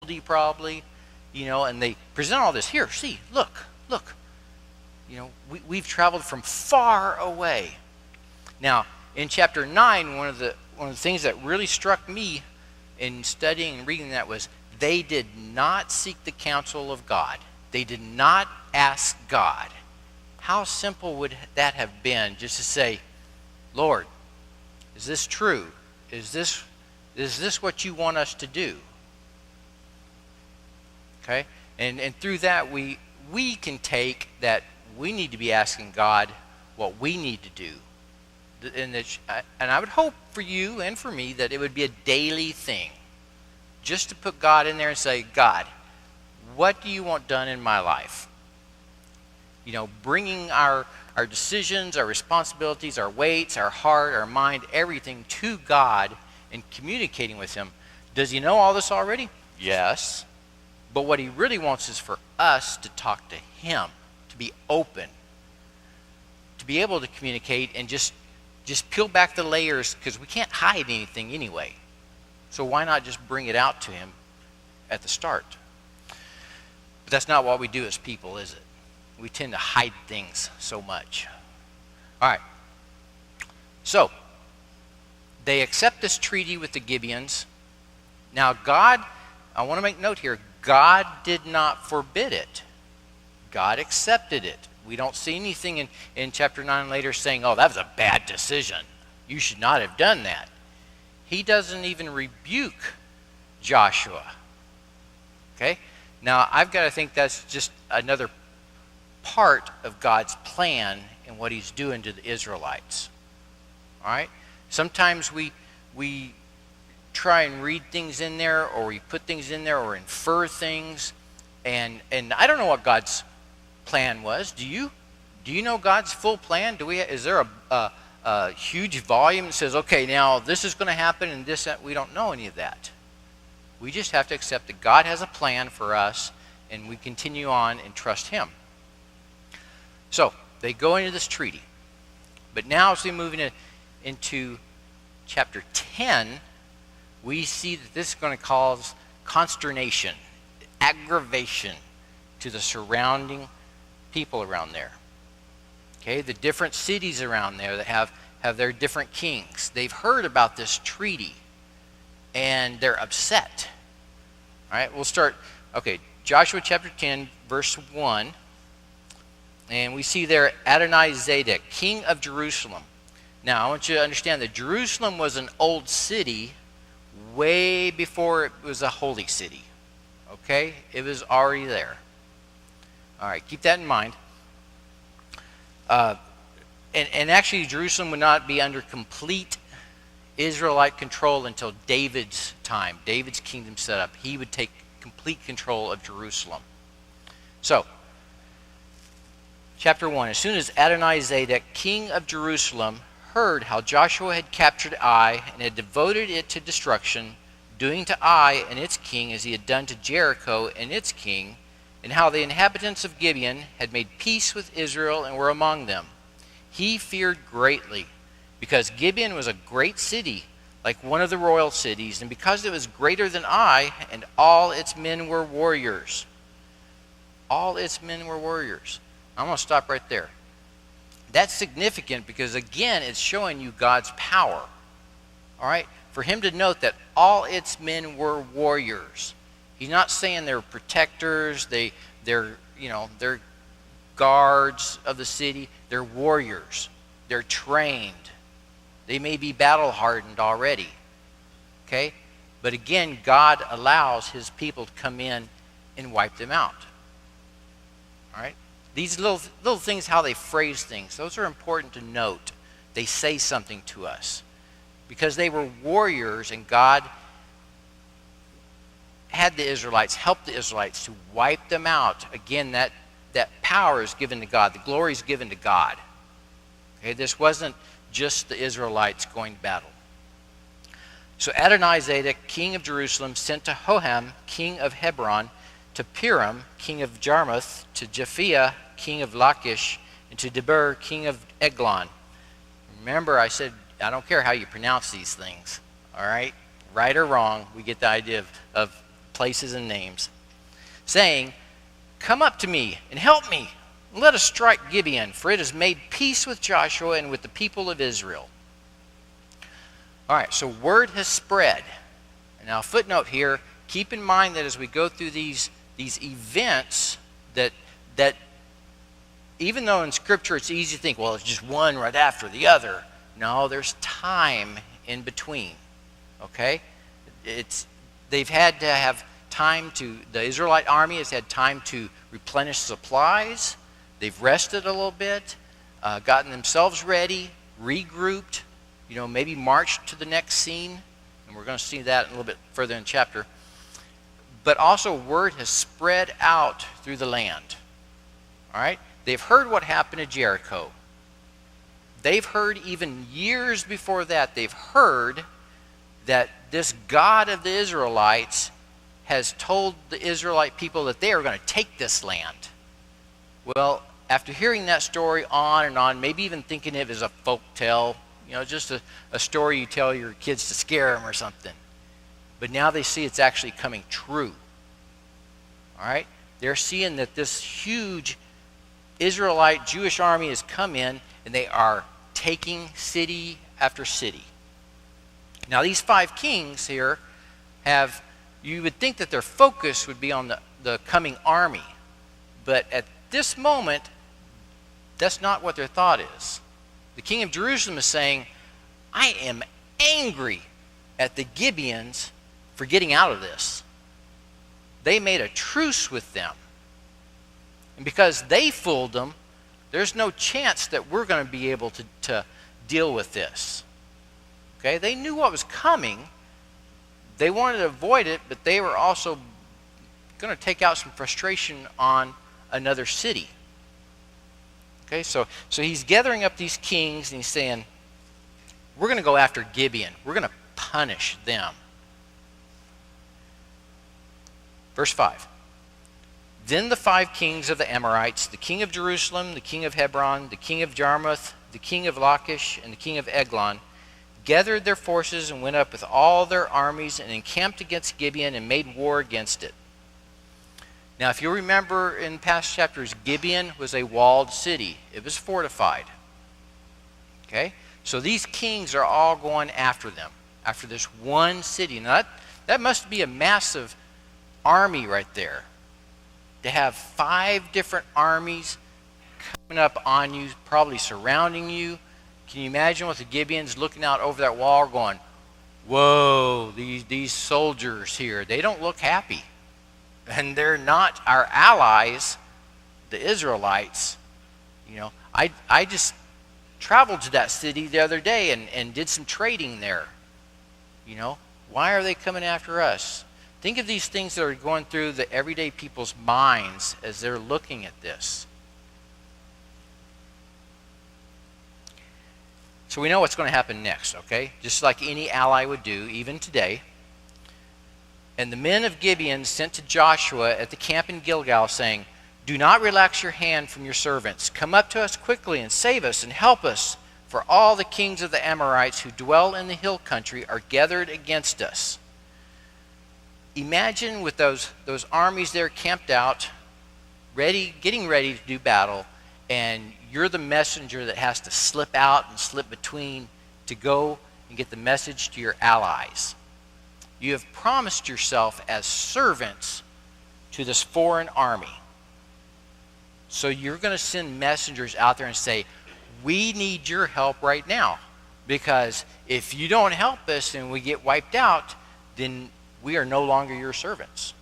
moldy probably, and they present all this. Here, see, look. We've traveled from far away. Now, in chapter 9, one of the things that really struck me in studying and reading that was they did not seek the counsel of God. They did not ask God. How simple would that have been just to say, Lord, is this true? Is this what you want us to do? Okay? And through that we can take that we need to be asking God what we need to do. And I would hope for you and for me that it would be a daily thing. Just to put God in there and say, God, what do you want done in my life? Bringing our decisions, our responsibilities, our weights, our heart, our mind, everything to God and communicating with him. Does he know all this already? Yes. But what he really wants is for us to talk to him, to be open, to be able to communicate and just peel back the layers, because we can't hide anything anyway. So why not just bring it out to him at the start? But that's not what we do as people, is it? We tend to hide things so much. All right. So, they accept this treaty with the Gibeons. Now, God, I want to make note here, God did not forbid it. God accepted it. We don't see anything in chapter 9 later saying, oh, that was a bad decision. You should not have done that. He doesn't even rebuke Joshua. Okay? Now, I've got to think that's just another part of God's plan and what he's doing to the Israelites. All right? Sometimes we try and read things in there, or we put things in there, or infer things, and I don't know what God's plan was. Do you know God's full plan? Is there a huge volume that says, okay, now this is going to happen and this, that? We don't know any of that. We just have to accept that God has a plan for us, and we continue on and trust him. So they go into this treaty. But now as we move into chapter 10, we see that this is going to cause consternation, aggravation to the surrounding people around there. Okay, the different cities around there that have their different kings. They've heard about this treaty, and they're upset. All right, we'll start. Okay, Joshua chapter 10, verse 1. And we see there Adonai-Zedek, king of Jerusalem. Now, I want you to understand that Jerusalem was an old city way before it was a holy city. Okay? It was already there. All right, keep that in mind. And actually, Jerusalem would not be under complete Israelite control until David's time. David's kingdom set up. He would take complete control of Jerusalem. So, chapter 1. As soon as Adonai-Zedek, king of Jerusalem, heard how Joshua had captured Ai and had devoted it to destruction, doing to Ai and its king as he had done to Jericho and its king, and how the inhabitants of Gibeon had made peace with Israel and were among them, he feared greatly, because Gibeon was a great city, like one of the royal cities, and because it was greater than Ai, and all its men were warriors. All its men were warriors. I'm going to stop right there. That's significant because, again, it's showing you God's power. All right? For him to note that all its men were warriors. He's not saying they're protectors, they're guards of the city. They're warriors. They're trained. They may be battle-hardened already. Okay? But again, God allows his people to come in and wipe them out. All right? These little things, how they phrase things, those are important to note. They say something to us. Because they were warriors, and God had the Israelites, helped the Israelites to wipe them out. Again, that power is given to God. The glory is given to God. Okay, this wasn't just the Israelites going to battle. So Adonai-Zedek, king of Jerusalem, sent to Hoham, king of Hebron, to Piram, king of Jarmuth, to Japhia, king of Lachish, and to Debir, king of Eglon. Remember, I said, I don't care how you pronounce these things. All right? Right or wrong, we get the idea of places and names, saying, "Come up to me and help me. Let us strike Gibeon, for it has made peace with Joshua and with the people of Israel." All right, so word has spread. Now, footnote here, keep in mind that as we go through these events, that even though in Scripture it's easy to think, well, it's just one right after the other. No, there's time in between, okay? They've had to have time the Israelite army has had time to replenish supplies. They've rested a little bit, gotten themselves ready, regrouped, maybe marched to the next scene. And we're going to see that a little bit further in the chapter. But also word has spread out through the land. All right? They've heard what happened at Jericho. They've heard even years before that, they've heard that this God of the Israelites has told the Israelite people that they are going to take this land. Well, after hearing that story on and on, maybe even thinking of it as a folk tale, just a story you tell your kids to scare them or something. But now they see it's actually coming true. All right? They're seeing that this huge Israelite Jewish army has come in, and they are taking city after city. Now, these 5 kings here you would think that their focus would be on the coming army. But at this moment, that's not what their thought is. The king of Jerusalem is saying, "I am angry at the Gibeons for getting out of this. They made a truce with them. And because they fooled them, there's no chance that we're going to be able to deal with this." Okay, they knew what was coming. They wanted to avoid it, but they were also going to take out some frustration on another city. Okay, so he's gathering up these kings and he's saying, we're going to go after Gibeon. We're going to punish them. Verse 5. Then the 5 kings of the Amorites, the king of Jerusalem, the king of Hebron, the king of Jarmuth, the king of Lachish, and the king of Eglon, gathered their forces and went up with all their armies and encamped against Gibeon and made war against it. Now, if you remember in past chapters, Gibeon was a walled city. It was fortified. Okay? So these kings are all going after them, after this one city. Now, that must be a massive army right there. To have 5 different armies coming up on you, probably surrounding you. Can you imagine what the Gibeons looking out over that wall going, whoa, these soldiers here, they don't look happy. And they're not our allies, the Israelites. I just traveled to that city the other day and did some trading there. Why are they coming after us? Think of these things that are going through the everyday people's minds as they're looking at this. So we know what's going to happen next, okay? Just like any ally would do, even today. And the men of Gibeon sent to Joshua at the camp in Gilgal, saying, "Do not relax your hand from your servants. Come up to us quickly and save us and help us, for all the kings of the Amorites who dwell in the hill country are gathered against us." Imagine with those armies there camped out, getting ready to do battle, and you're the messenger that has to slip out and slip between to go and get the message to your allies. You have promised yourself as servants to this foreign army. So you're going to send messengers out there and say, we need your help right now. Because if you don't help us and we get wiped out, then we are no longer your servants.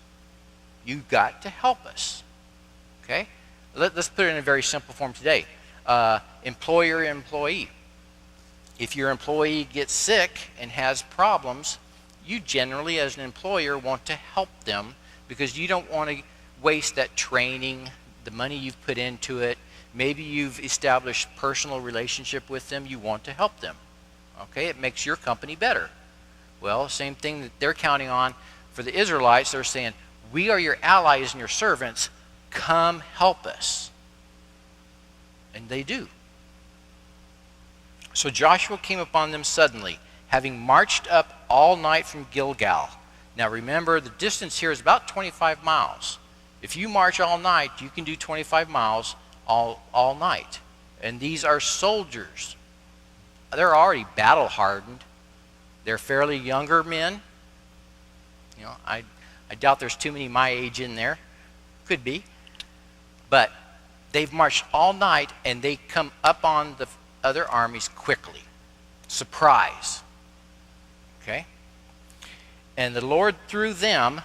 You've got to help us. Okay? Let's put it in a very simple form today. Employer, employee. If your employee gets sick and has problems, you generally, as an employer, want to help them because you don't want to waste that training, the money you've put into it. Maybe you've established personal relationship with them. You want to help them. Okay? It makes your company better. Well, same thing that they're counting on for the Israelites. They're saying, we are your allies and your servants. Come help us. And they do. So Joshua came upon them suddenly, having marched up all night from Gilgal. Now remember, the distance here is about 25 miles. If you march all night, you can do 25 miles all night. And these are soldiers. They're already battle hardened. They're fairly younger men. You know, I doubt there's too many my age in there. Could be. But they've marched all night and they come up on the other armies quickly. Surprise. Okay? And the Lord threw them,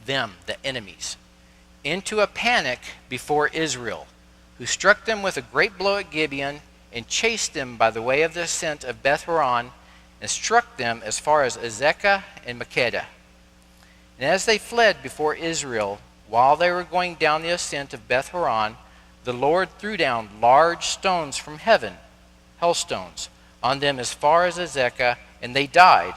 the enemies, into a panic before Israel, who struck them with a great blow at Gibeon and chased them by the way of the ascent of Beth-horon and struck them as far as Azekah and Makkedah. And as they fled before Israel, while they were going down the ascent of Beth-horon, the Lord threw down large stones from heaven, hailstones, on them as far as Azekah, and they died.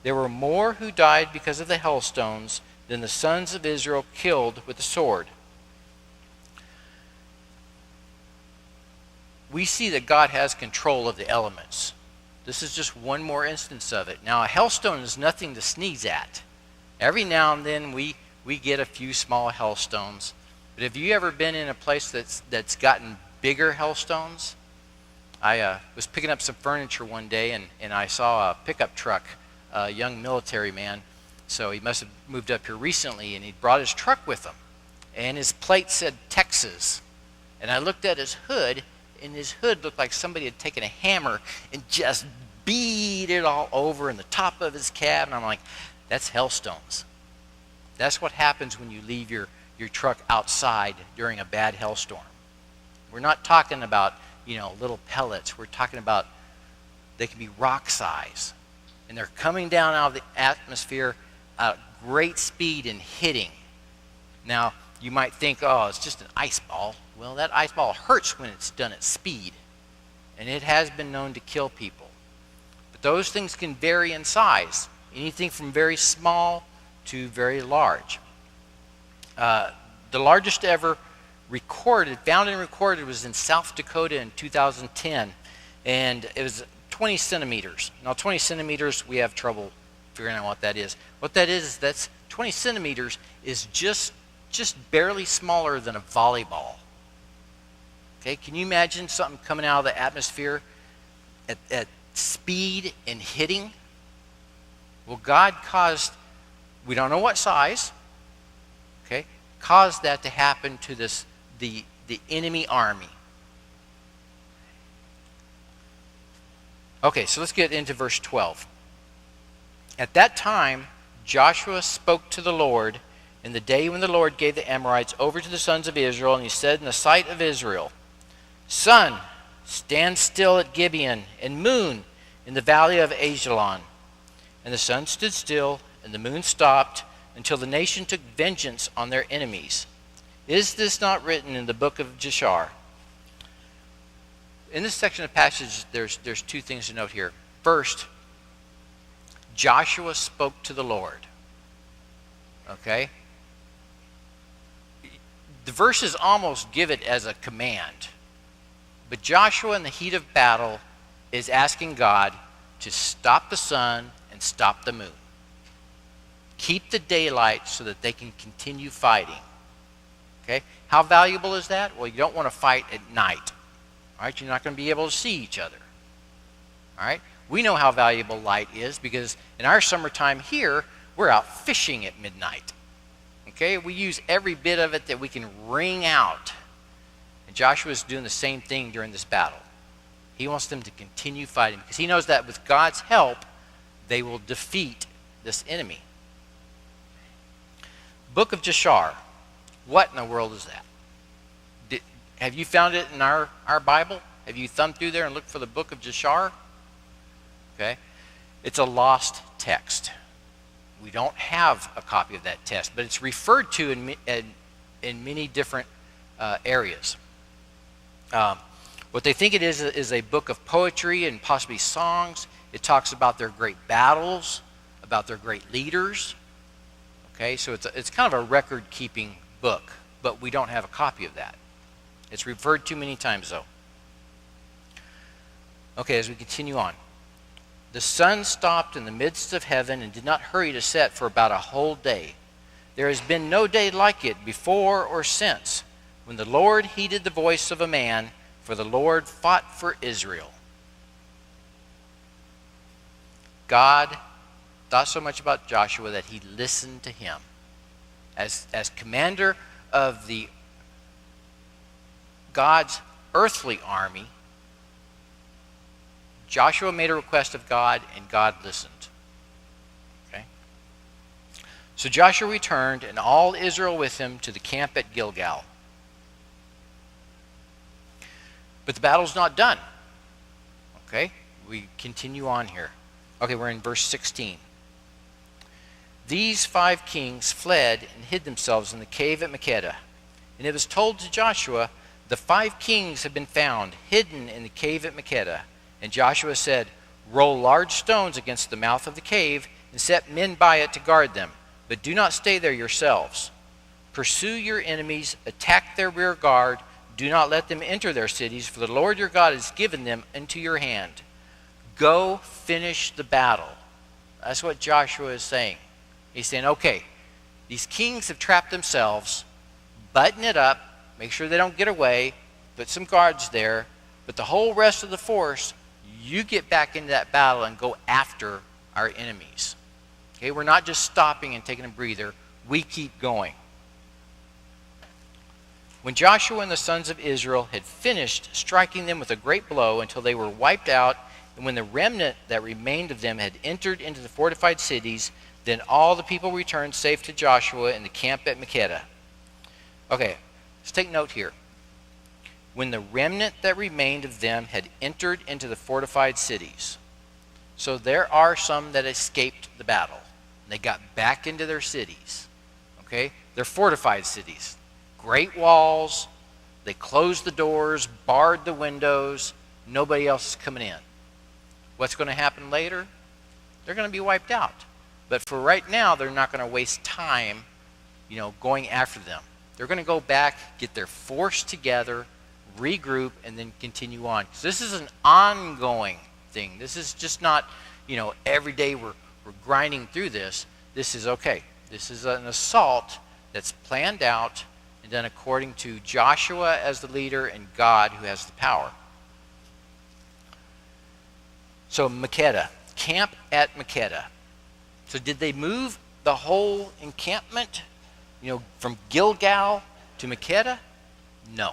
There were more who died because of the hailstones than the sons of Israel killed with the sword. We see that God has control of the elements. This is just one more instance of it. Now, a hailstone is nothing to sneeze at. Every now and then we get a few small hailstones. But have you ever been in a place that's gotten bigger hailstones? I was picking up some furniture one day and I saw a pickup truck, a young military man. So he must have moved up here recently, and he brought his truck with him. And his plate said Texas. And I looked at his hood, and his hood looked like somebody had taken a hammer and just beat it all over in the top of his cab. And I'm like, that's hailstones. That's what happens when you leave your truck outside during a bad hailstorm. We're not talking about, little pellets. We're talking about they can be rock size. And they're coming down out of the atmosphere at great speed and hitting. Now, you might think, oh, it's just an ice ball. Well, that ice ball hurts when it's done at speed. And it has been known to kill people. But those things can vary in size. Anything from very small to very large. The largest ever found and recorded, was in South Dakota in 2010. And it was 20 centimeters. Now, 20 centimeters, we have trouble figuring out what that is. What that is that's 20 centimeters is just barely smaller than a volleyball. Okay, can you imagine something coming out of the atmosphere at speed and hitting? Well, God caused, we don't know what size, okay, caused that to happen to the enemy army. Okay, so let's get into verse 12. At that time, Joshua spoke to the Lord in the day when the Lord gave the Amorites over to the sons of Israel, and he said in the sight of Israel, Sun, stand still at Gibeon, and moon in the valley of Ajalon. And the sun stood still, and the moon stopped, until the nation took vengeance on their enemies. Is this not written in the book of Jashar? In this section of passage, there's two things to note here. First, Joshua spoke to the Lord. Okay? The verses almost give it as a command. But Joshua, in the heat of battle, is asking God to stop the sun and stop the moon. Keep the daylight so that they can continue fighting. Okay? How valuable is that? Well, you don't want to fight at night. All right? You're not going to be able to see each other. All right? We know how valuable light is because in our summertime here, we're out fishing at midnight. Okay? We use every bit of it that we can wring out. And Joshua is doing the same thing during this battle. He wants them to continue fighting because he knows that with God's help, they will defeat this enemy. Book of Jashar. What in the world is that? Have you found it in our Bible? Have you thumbed through there and looked for the book of Jashar? Okay. It's a lost text. We don't have a copy of that text, but it's referred to in many different areas. What they think it is a book of poetry and possibly songs. It talks about their great battles, about their great leaders. Okay, so it's kind of a record-keeping book, but we don't have a copy of that. It's referred to many times, though. Okay, as we continue on. The sun stopped in the midst of heaven and did not hurry to set for about a whole day. There has been no day like it before or since, when the Lord heeded the voice of a man, for the Lord fought for Israel. God thought so much about Joshua that he listened to him. As commander of God's earthly army, Joshua made a request of God, and God listened. Okay? So Joshua returned, and all Israel with him, to the camp at Gilgal. But the battle's not done. Okay? We continue on here. Okay, we're in verse 16. These 5 kings fled and hid themselves in the cave at Makkedah. And it was told to Joshua, the 5 kings have been found hidden in the cave at Makkedah. And Joshua said, roll large stones against the mouth of the cave and set men by it to guard them. But do not stay there yourselves. Pursue your enemies, attack their rear guard. Do not let them enter their cities, for the Lord your God has given them into your hand. Go finish the battle. That's what Joshua is saying. He's saying, okay, these kings have trapped themselves. Button it up. Make sure they don't get away. Put some guards there. But the whole rest of the force, you get back into that battle and go after our enemies. Okay, we're not just stopping and taking a breather. We keep going. When Joshua and the sons of Israel had finished striking them with a great blow until they were wiped out, and when the remnant that remained of them had entered into the fortified cities, then all the people returned safe to Joshua in the camp at Makkedah. Okay, let's take note here. When the remnant that remained of them had entered into the fortified cities. So there are some that escaped the battle. They got back into their cities. Okay? They're fortified cities. Great walls. They closed the doors, barred the windows. Nobody else is coming in. What's going to happen later? They're going to be wiped out. But for right now, they're not going to waste time, going after them. They're going to go back, get their force together, regroup, and then continue on. So this is an ongoing thing. This is just not, every day we're grinding through this. This is okay. This is an assault that's planned out and done according to Joshua as the leader and God who has the power. So Makkedah, camp at Makkedah. So did they move the whole encampment, from Gilgal to Makkedah? No.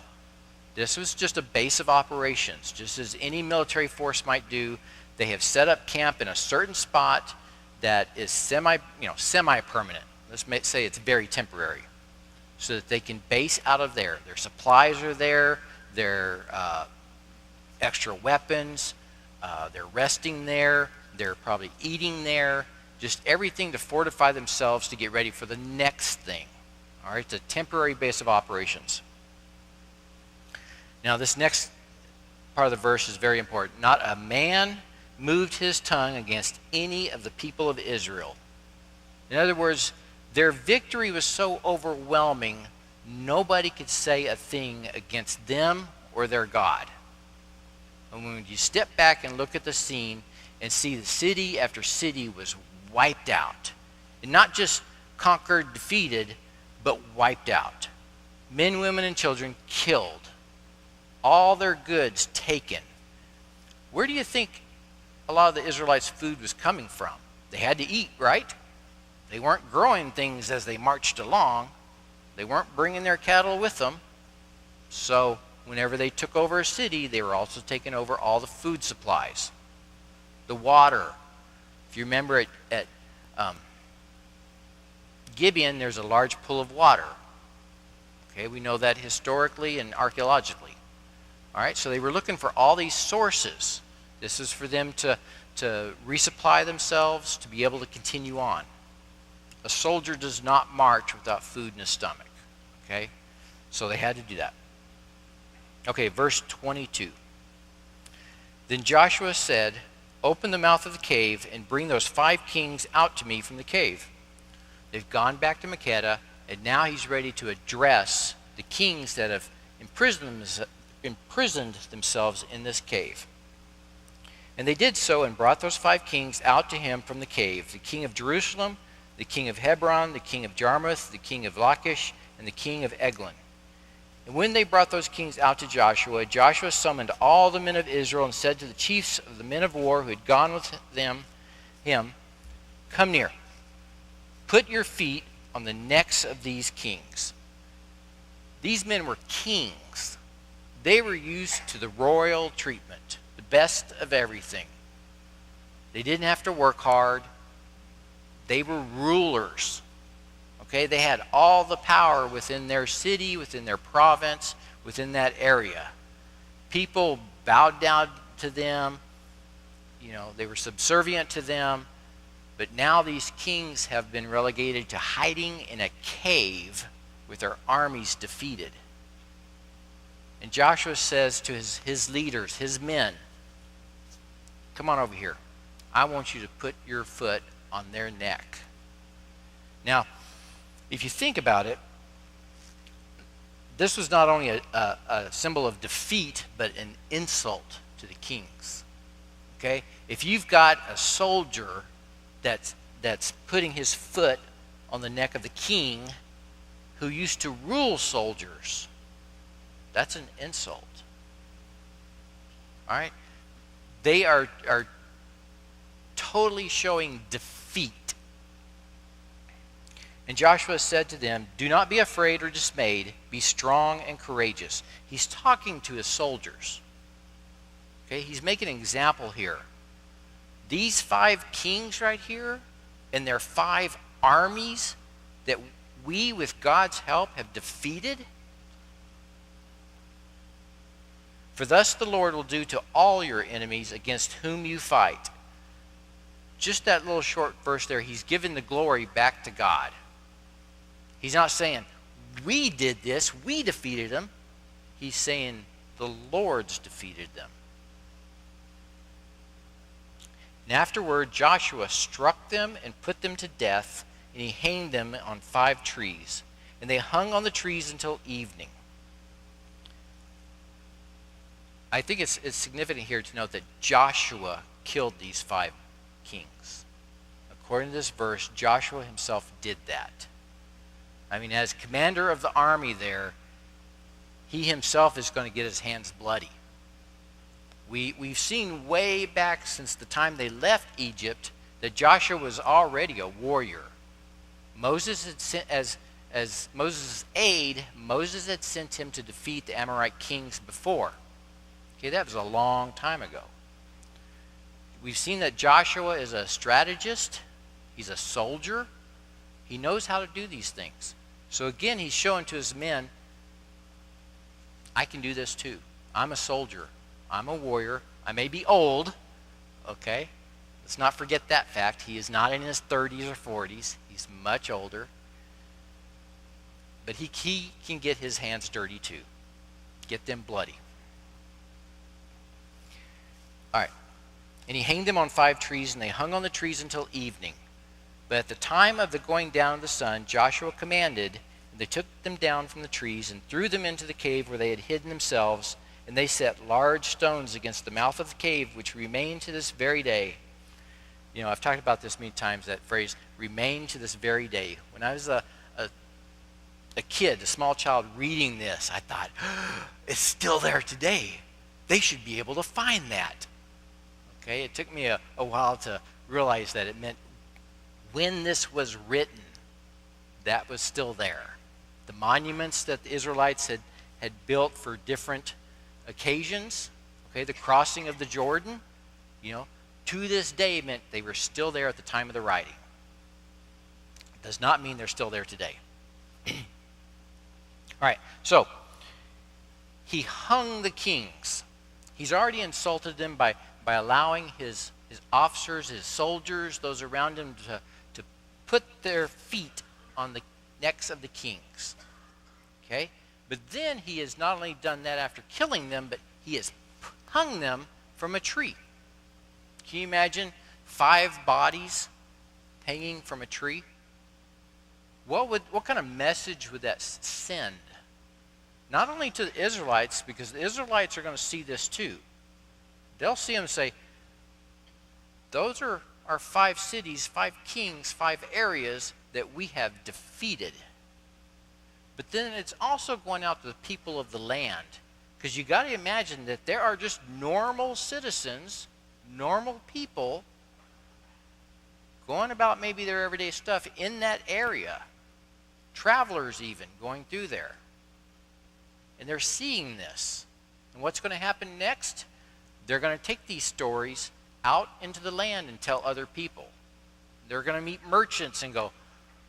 This was just a base of operations, just as any military force might do. They have set up camp in a certain spot that is semi-permanent. Let's say it's very temporary, so that they can base out of there. Their supplies are there, their extra weapons, they're resting there, they're probably eating there, just everything to fortify themselves to get ready for the next thing. All right, it's a temporary base of operations. Now, this next part of the verse is very important. Not a man moved his tongue against any of the people of Israel. In other words, their victory was so overwhelming, nobody could say a thing against them or their God. And when you step back and look at the scene and see the city after city was wiped out, and not just conquered, defeated, but wiped out. Men, women, and children killed. All their goods taken. Where do you think a lot of the Israelites' food was coming from? They had to eat, right? They weren't growing things as they marched along. They weren't bringing their cattle with them. So whenever they took over a city, they were also taking over all the food supplies. The water. If you remember at Gibeon, there's a large pool of water. Okay, we know that historically and archaeologically. All right, so they were looking for all these sources. This is for them to resupply themselves, to be able to continue on. A soldier does not march without food in his stomach. Okay, so they had to do that. Okay, verse 22. Then Joshua said, open the mouth of the cave and bring those 5 kings out to me from the cave. They've gone back to Makkedah, and now he's ready to address the kings that have imprisoned themselves in this cave. And they did so and brought those 5 kings out to him from the cave, the king of Jerusalem, the king of Hebron, the king of Jarmuth, the king of Lachish, and the king of Eglon. And when they brought those kings out to Joshua, Joshua summoned all the men of Israel and said to the chiefs of the men of war who had gone with him, "Come near. Put your feet on the necks of these kings." These men were kings. They were used to the royal treatment, the best of everything. They didn't have to work hard. They were rulers. Okay, they had all the power within their city, within their province, within that area. People bowed down to them. They were subservient to them. But now these kings have been relegated to hiding in a cave with their armies defeated. And Joshua says to his leaders, his men, "Come on over here. I want you to put your foot on their neck." Now, if you think about it, this was not only a symbol of defeat, but an insult to the kings. Okay? If you've got a soldier that's putting his foot on the neck of the king who used to rule soldiers, that's an insult. All right? They are totally showing defeat. And Joshua said to them, "Do not be afraid or dismayed. Be strong and courageous." He's talking to his soldiers. Okay, he's making an example here. These 5 kings right here and their 5 armies that we, with God's help, have defeated. "For thus the Lord will do to all your enemies against whom you fight." Just that little short verse there, he's giving the glory back to God. He's not saying, "We did this, we defeated them." He's saying, "The Lord's defeated them." And afterward, Joshua struck them and put them to death, and he hanged them on 5 trees. And they hung on the trees until evening. I think it's significant here to note that Joshua killed these 5 kings. According to this verse, Joshua himself did that. I mean, as commander of the army there, he himself is going to get his hands bloody. We've seen way back since the time they left Egypt that Joshua was already a warrior. Moses had sent, as Moses' aide, Moses had sent him to defeat the Amorite kings before. Okay, that was a long time ago. We've seen that Joshua is a strategist. He's a soldier. He knows how to do these things. So again, he's showing to his men, I can do this too. I'm a soldier. I'm a warrior. I may be old, okay? Let's not forget that fact. He is not in his 30s or 40s. He's much older. But he can get his hands dirty too. Get them bloody. All right. And he hanged them on 5 trees, and they hung on the trees until evening. But at the time of the going down of the sun, Joshua commanded, and they took them down from the trees and threw them into the cave where they had hidden themselves, and they set large stones against the mouth of the cave, which remain to this very day. You know, I've talked about this many times, that phrase, remain to this very day. When I was a kid, a small child, reading this, I thought, it's still there today. They should be able to find that. Okay, it took me a while to realize that it meant when this was written, that was still there. The monuments that the Israelites had built for different occasions, okay, the crossing of the Jordan, you know, to this day meant they were still there at the time of the writing. It does not mean they're still there today. All right, so he hung the kings. He's already insulted them by allowing his officers, his soldiers, those around him to put their feet on the necks of the kings. Okay? But then he has not only done that after killing them, but he has hung them from a tree. Can you imagine 5 bodies hanging from a tree? What kind of message would that send? Not only to the Israelites, because the Israelites are going to see this too. They'll see them and say, Those are our 5 cities, 5 kings, 5 areas that we have defeated. But then it's also going out to the people of the land. Because you got to imagine that there are just normal citizens, normal people, going about maybe their everyday stuff in that area. Travelers even going through there. And they're seeing this. And what's going to happen next? They're going to take these stories out into the land and tell other people. They're going to meet merchants and go,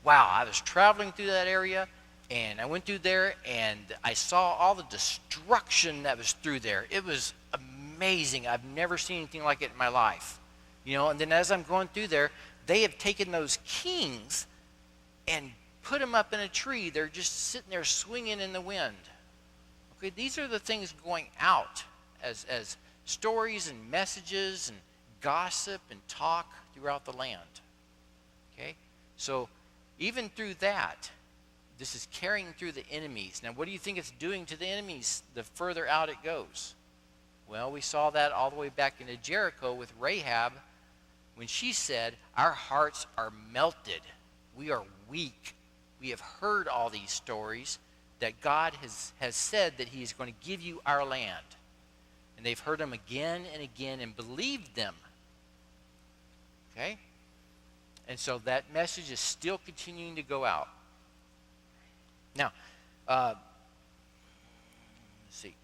wow, I was traveling through that area and I went through there and I saw all the destruction that was through there. It was amazing. I've never seen anything like it in my life. And then as I'm going through there, they have taken those kings and put them up in a tree. They're just sitting there swinging in the wind. Okay, these are the things going out as stories and messages and gossip and talk throughout the land. Okay? So even through that, this is carrying through the enemies. Now, what do you think it's doing to the enemies the further out it goes? Well, we saw that all the way back into Jericho with Rahab when she said, our hearts are melted. We are weak. We have heard all these stories that God has said that he is going to give you our land. And they've heard them again and again and believed them. Okay? And so that message is still continuing to go out. Now, let's see.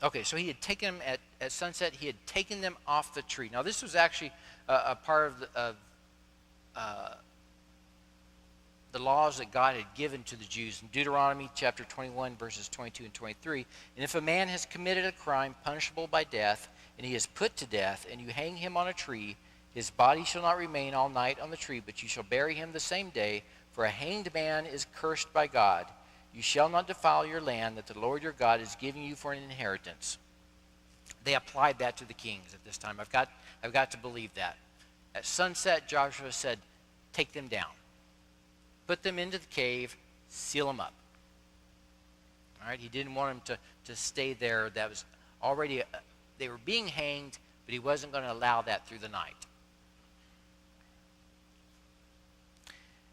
Okay, so he had taken them at sunset. He had taken them off the tree. Now, this was actually a part of the laws that God had given to the Jews in Deuteronomy chapter 21, verses 22 and 23. And if a man has committed a crime punishable by death, and he is put to death, and you hang him on a tree, his body shall not remain all night on the tree, but you shall bury him the same day, for a hanged man is cursed by God. You shall not defile your land that the Lord your God is giving you for an inheritance. They applied that to the kings at this time. I've got to believe that. At sunset, Joshua said, take them down. Put them into the cave, seal them up. All right, he didn't want them to stay there. That was already, they were being hanged, but he wasn't going to allow that through the night.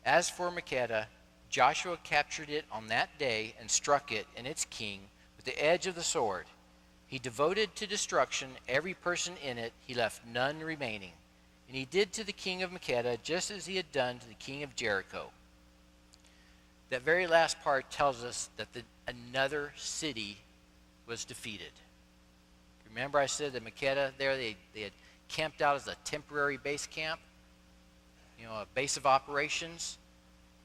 As for Makkedah, Joshua captured it on that day and struck it and its king with the edge of the sword. He devoted to destruction every person in it. He left none remaining. And he did to the king of Makkedah just as he had done to the king of Jericho. That very last part tells us that another city was defeated. Remember I said that Makkedah there, they had camped out as a temporary base camp, a base of operations,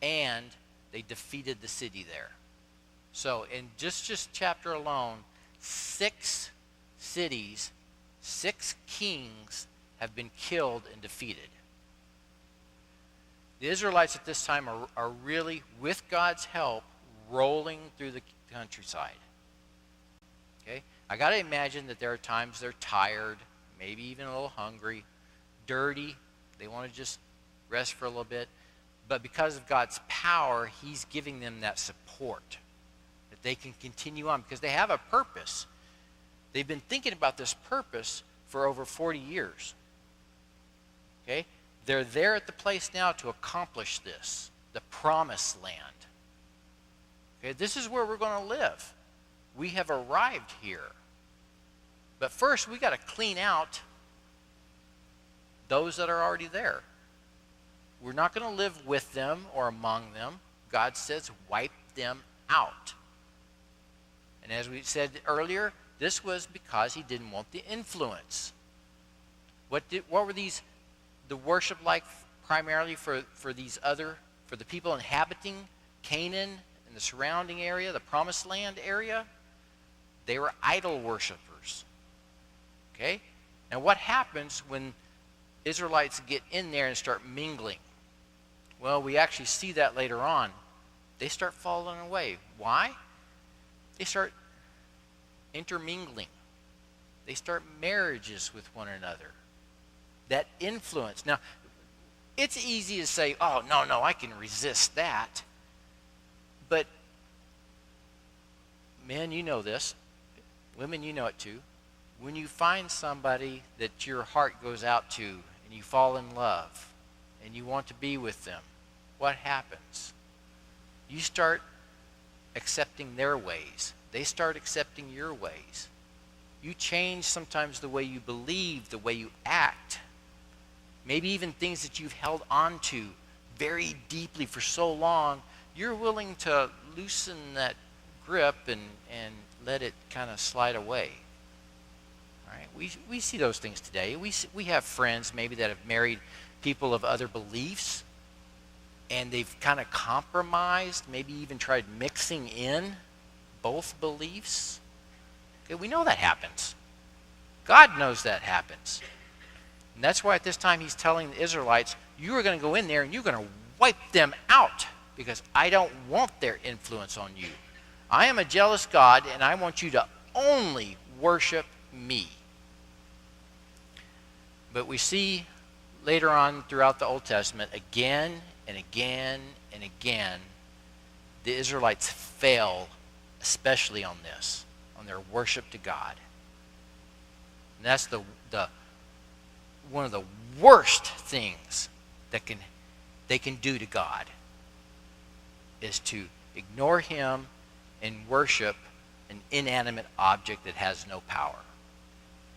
and they defeated the city there. So in just chapter alone, 6 cities, 6 kings have been killed and defeated. The Israelites at this time are really, with God's help, rolling through the countryside. Okay? I got to imagine that there are times they're tired, maybe even a little hungry, dirty. They want to just rest for a little bit. But because of God's power, he's giving them that support that they can continue on because they have a purpose. They've been thinking about this purpose for over 40 years. Okay? They're there at the place now to accomplish this, the promised land. Okay, this is where we're going to live. We have arrived here. But first, we got to clean out those that are already there. We're not going to live with them or among them. God says, wipe them out. And as we said earlier, this was because he didn't want the influence. What were the worship like primarily for the people inhabiting Canaan and the surrounding area, the promised land area? They were idol worshipers. Okay? And what happens when Israelites get in there and start mingling? Well, we actually see that later on. They start falling away. Why? They start intermingling. They start marriages with one another. That influence. Now, it's easy to say, oh, no, I can resist that. But men, you know this. Women, you know it too. When you find somebody that your heart goes out to and you fall in love and you want to be with them, what happens? You start accepting their ways. They start accepting your ways. You change sometimes the way you believe, the way you act. Maybe even things that you've held on to very deeply for so long, you're willing to loosen that grip and let it kind of slide away. All right? We see those things today. We have friends maybe that have married people of other beliefs, and they've kind of compromised, maybe even tried mixing in both beliefs. Okay, we know that happens. God knows that happens. And that's why at this time he's telling the Israelites, you are going to go in there and you're going to wipe them out because I don't want their influence on you. I am a jealous God and I want you to only worship me. But we see later on throughout the Old Testament, again and again and again, the Israelites fail, especially on this, on their worship to God. And that's the one of the worst things that they can do to God, is to ignore him and worship an inanimate object that has no power,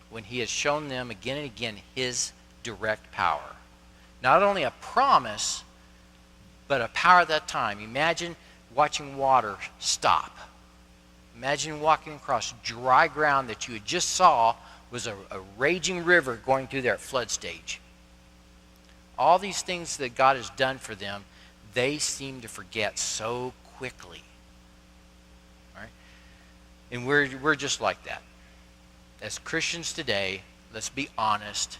when he has shown them again and again his direct power. Not only a promise, but a power at that time. Imagine watching water stop. Imagine walking across dry ground that you had just saw was a raging river going through there at flood stage. All these things that God has done for them, they seem to forget so quickly. All right? And we're just like that. As Christians today, let's be honest.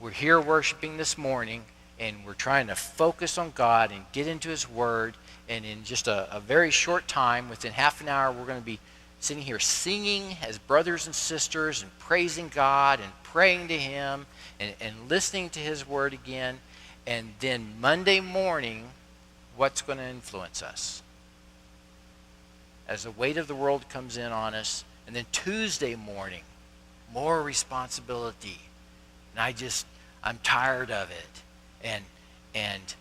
We're here worshiping this morning, and we're trying to focus on God and get into his word. And in just a very short time, within half an hour, we're going to be sitting here singing as brothers and sisters and praising God and praying to him and listening to his word again. And then Monday morning, what's going to influence us? As the weight of the world comes in on us, and then Tuesday morning, more responsibility. And I'm tired of it. And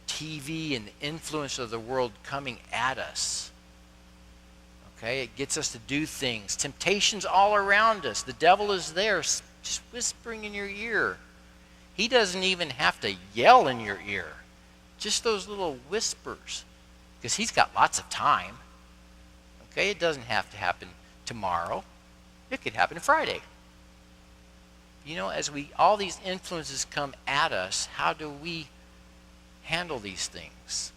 TV and the influence of the world coming at us. Okay, it gets us to do things. Temptation's all around us. The devil is there, just whispering in your ear. He doesn't even have to yell in your ear. Just those little whispers. Because he's got lots of time. Okay, it doesn't have to happen tomorrow. It could happen Friday. As all these influences come at us, how do we handle these things?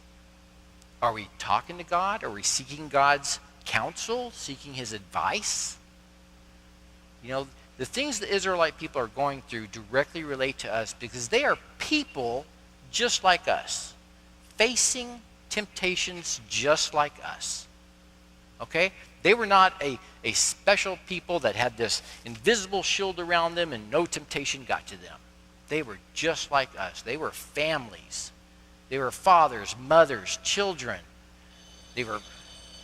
Are we talking to God? Are we seeking God's counsel, seeking his advice? The things the Israelite people are going through directly relate to us because they are people just like us, facing temptations just like us. Okay? They were not a special people that had this invisible shield around them and no temptation got to them. They were just like us. They were families. They were fathers, mothers, children. They were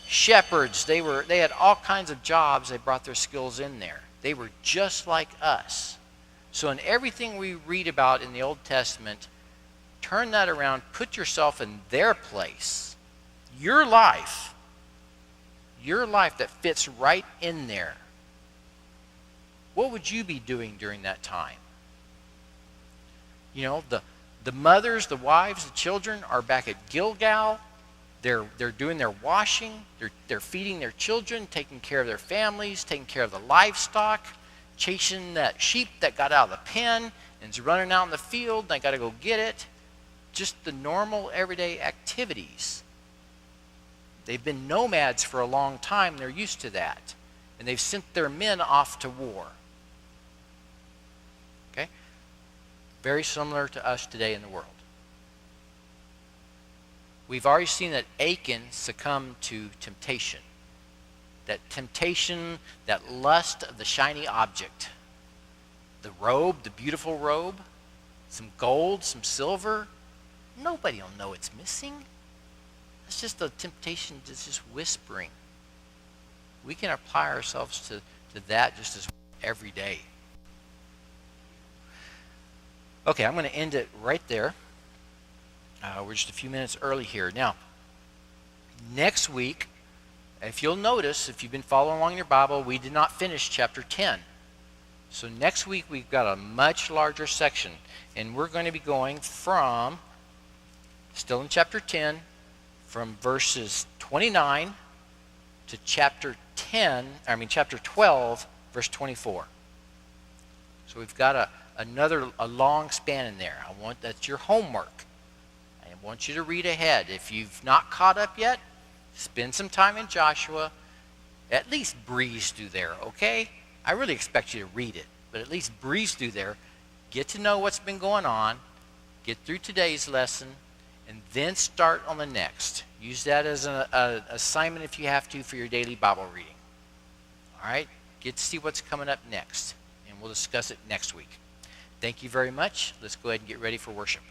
shepherds. They had all kinds of jobs. They brought their skills in there. They were just like us. So in everything we read about in the Old Testament, turn that around, put yourself in their place. Your life that fits right in there. What would you be doing during that time? The mothers, the wives, the children are back at Gilgal. They're doing their washing. They're feeding their children, taking care of their families, taking care of the livestock, chasing that sheep that got out of the pen and is running out in the field. And I got to go get it. Just the normal everyday activities. They've been nomads for a long time. They're used to that. And they've sent their men off to war. Okay? Very similar to us today in the world. We've already seen that Achan succumbed to temptation. That temptation, that lust of the shiny object. The robe, the beautiful robe, some gold, some silver. Nobody will know it's missing. It's just a temptation that's just whispering. We can apply ourselves to to that just as every day. Okay, I'm going to end it right there. We're just a few minutes early here. Now, next week, if you'll notice, if you've been following along in your Bible, we did not finish chapter 10. So next week, we've got a much larger section. And we're going to be going from, still in chapter 10, from verses 29 to chapter 12, verse 24. So we've got a long span in there. That's your homework. I want you to read ahead. If you've not caught up yet, spend some time in Joshua. At least breeze through there, okay? I really expect you to read it, but at least breeze through there. Get to know what's been going on. Get through today's lesson, and then start on the next. Use that as an assignment if you have to for your daily Bible reading. All right? Get to see what's coming up next, and we'll discuss it next week. Thank you very much. Let's go ahead and get ready for worship.